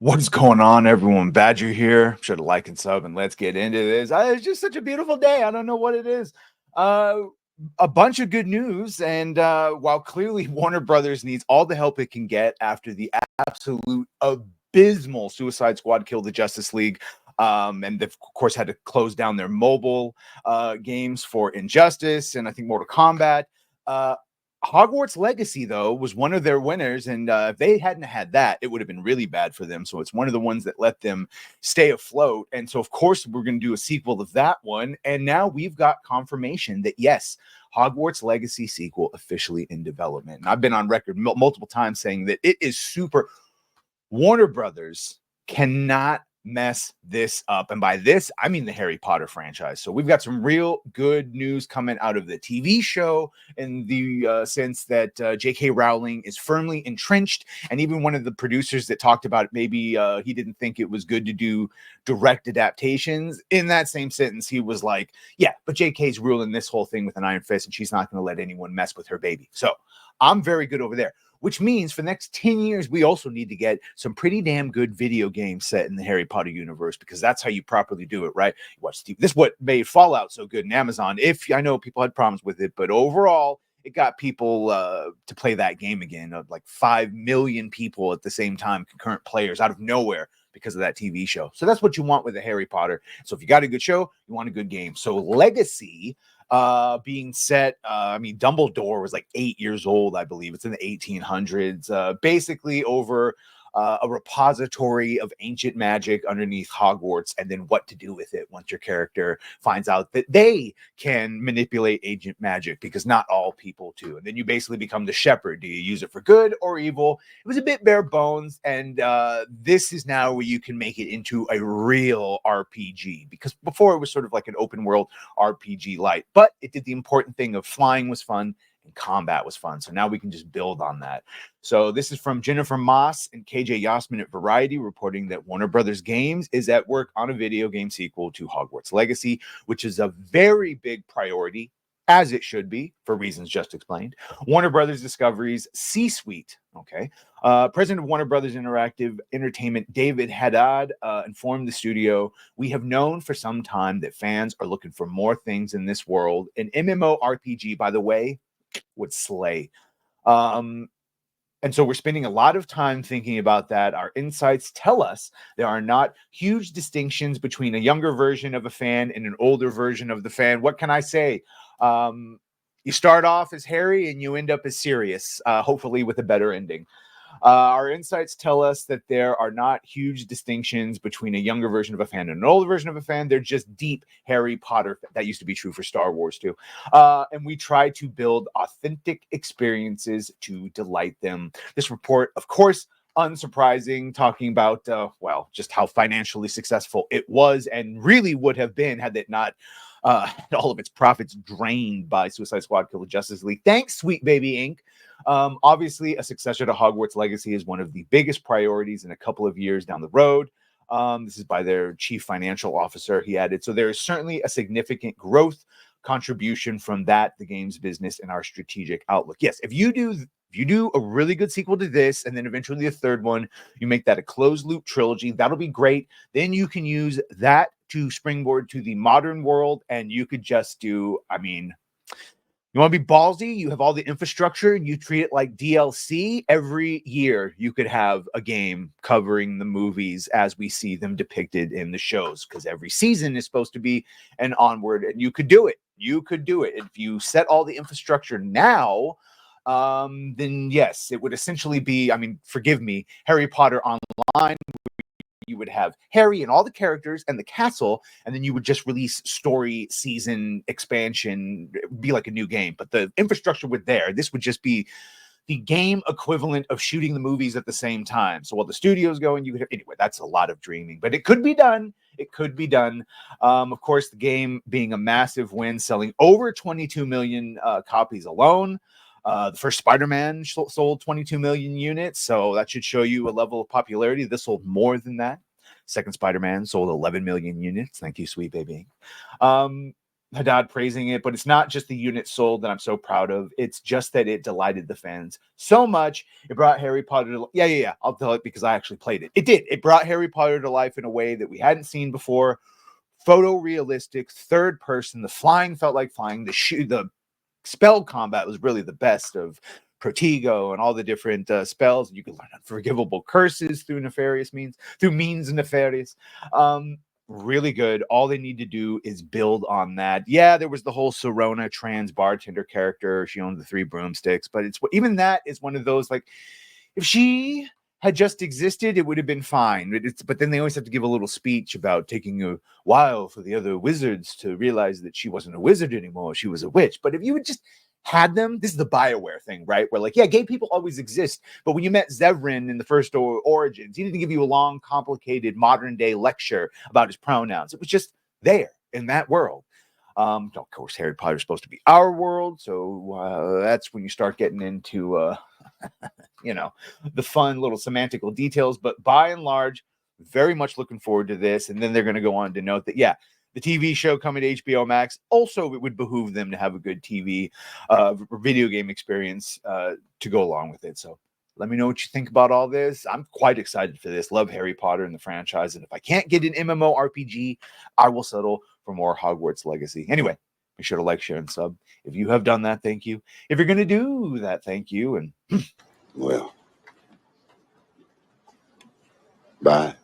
What's going on, everyone? Badger here. Should have like and sub, and let's get into this. It's just such a beautiful day. I don't know what it is. Uh, a bunch of good news, and while clearly Warner Brothers needs all the help it can get after the absolute abysmal Suicide Squad killed the Justice League, and they've of course had to close down their mobile games for Injustice and I think Mortal Kombat. Hogwarts Legacy, though, was one of their winners, and if they hadn't had that, it would have been really bad for them. So it's one of the ones that let them stay afloat. And so, of course, we're going to do a sequel of that one. And now we've got confirmation that, yes, Hogwarts Legacy sequel officially in development. And I've been on record multiple times saying that it is super. Warner Brothers cannot mess this up, and by this I mean the Harry Potter franchise. So we've got some real good news coming out of the TV show in the sense that J.K. Rowling is firmly entrenched, and even one of the producers that talked about maybe he didn't think it was good to do direct adaptations, in that same sentence he was like, yeah, but J.K.'s ruling this whole thing with an iron fist, and she's not going to let anyone mess with her baby. So I'm very good over there. Which means for the next 10 years, we also need to get some pretty damn good video games set in the Harry Potter universe, because that's how you properly do it, right? You watch TV. This is what made Fallout so good in Amazon. If I know people had problems with it, but overall, it got people to play that game again. Like 5 million people at the same time, concurrent players out of nowhere because of that TV show. So that's what you want with a Harry Potter. So if you got a good show, you want a good game. So Legacy being set, I mean, Dumbledore was like 8 years old, I believe. It's in the 1800s, basically over a repository of ancient magic underneath Hogwarts, and then what to do with it once your character finds out that they can manipulate ancient magic, because not all people do. And then you basically become the shepherd. Do you use it for good or evil? It was a bit bare bones, and this is now where you can make it into a real RPG, because before it was sort of like an open world RPG light, but it did the important thing of flying was fun and combat was fun. So now we can just build on that. So this is from Jennifer Moss and KJ Yasmin at Variety, reporting that Warner Brothers Games is at work on a video game sequel to Hogwarts Legacy, which is a very big priority, as it should be, for reasons just explained. Warner Brothers Discovery's C-suite, president of Warner Brothers Interactive Entertainment, David Haddad, informed the studio, "We have known for some time that fans are looking for more things in this world. An MMORPG, by the way, would slay." And so we're spending a lot of time thinking about that. Our insights tell us there are not huge distinctions between a younger version of a fan and an older version of the fan. What can I say? You start off as Harry and you end up as Sirius, hopefully with a better ending. Our insights tell us that there are not huge distinctions between a younger version of a fan and an older version of a fan. They're just deep Harry Potter. That used to be true for Star Wars too. And we try to build authentic experiences to delight them. This report, of course, unsurprising, talking about, just how financially successful it was and really would have been had it not had all of its profits drained by Suicide Squad Kill the Justice League. Thanks, Sweet Baby Inc. Obviously, a successor to Hogwarts Legacy is one of the biggest priorities in a couple of years down the road. This is by their chief financial officer, he added. So there is certainly a significant growth contribution from that, the games business, and our strategic outlook. Yes, if you do a really good sequel to this, and then eventually a third one, you make that a closed loop trilogy, that'll be great. Then you can use that to springboard to the modern world, and you could just do, you want to be ballsy, you have all the infrastructure, and you treat it like DLC. Every year you could have a game covering the movies as we see them depicted in the shows, because every season is supposed to be an onward, and you could do it. You could do it. If you set all the infrastructure now, then yes, it would essentially be, forgive me, Harry Potter Online. You would have Harry and all the characters and the castle, and then you would just release story season expansion. It would be like a new game, but the infrastructure would there. This would just be the game equivalent of shooting the movies at the same time. So while the studio's going, you could have, anyway, that's a lot of dreaming, but it could be done. It could be done. Of course, the game being a massive win, selling over 22 million copies alone. The first Spider-Man sold 22 million units, so that should show you a level of popularity. This sold more than that. Second Spider-Man sold 11 million units. Thank you, Sweet Baby. Haddad praising it, but it's not just the unit sold that I'm so proud of. It's just that it delighted the fans so much. It brought Harry Potter to yeah. I'll tell it because I actually played it. It did. It brought Harry Potter to life in a way that we hadn't seen before. Photorealistic, third person. The flying felt like flying. The spell combat was really the best of Protego and all the different spells. You could learn unforgivable curses through means nefarious. Really good. All they need to do is build on that. Yeah, there was the whole Sorona trans bartender character. She owned the 3 broomsticks, but even that is one of those, like, if she had just existed, it would have been fine. But then they always have to give a little speech about taking a while for the other wizards to realize that she wasn't a wizard anymore. She was a witch. But if you would just had them, this is the BioWare thing, right? Where, like, yeah, gay people always exist. But when you met Zevran in the first Origins, he didn't give you a long, complicated, modern day lecture about his pronouns. It was just there in that world. Of course, Harry Potter's supposed to be our world. So that's when you start getting into the fun little semantical details, but by and large, very much looking forward to this. And then they're going to go on to note that, yeah, the TV show coming to HBO Max, also it would behoove them to have a good TV video game experience to go along with it. So let me know what you think about all this. I'm quite excited for this. Love Harry Potter and the franchise. And if I can't get an MMORPG, I will settle for more Hogwarts Legacy. Anyway, be sure to like, share, and sub. If you have done that, thank you. If you're going to do that, thank you. And well, bye.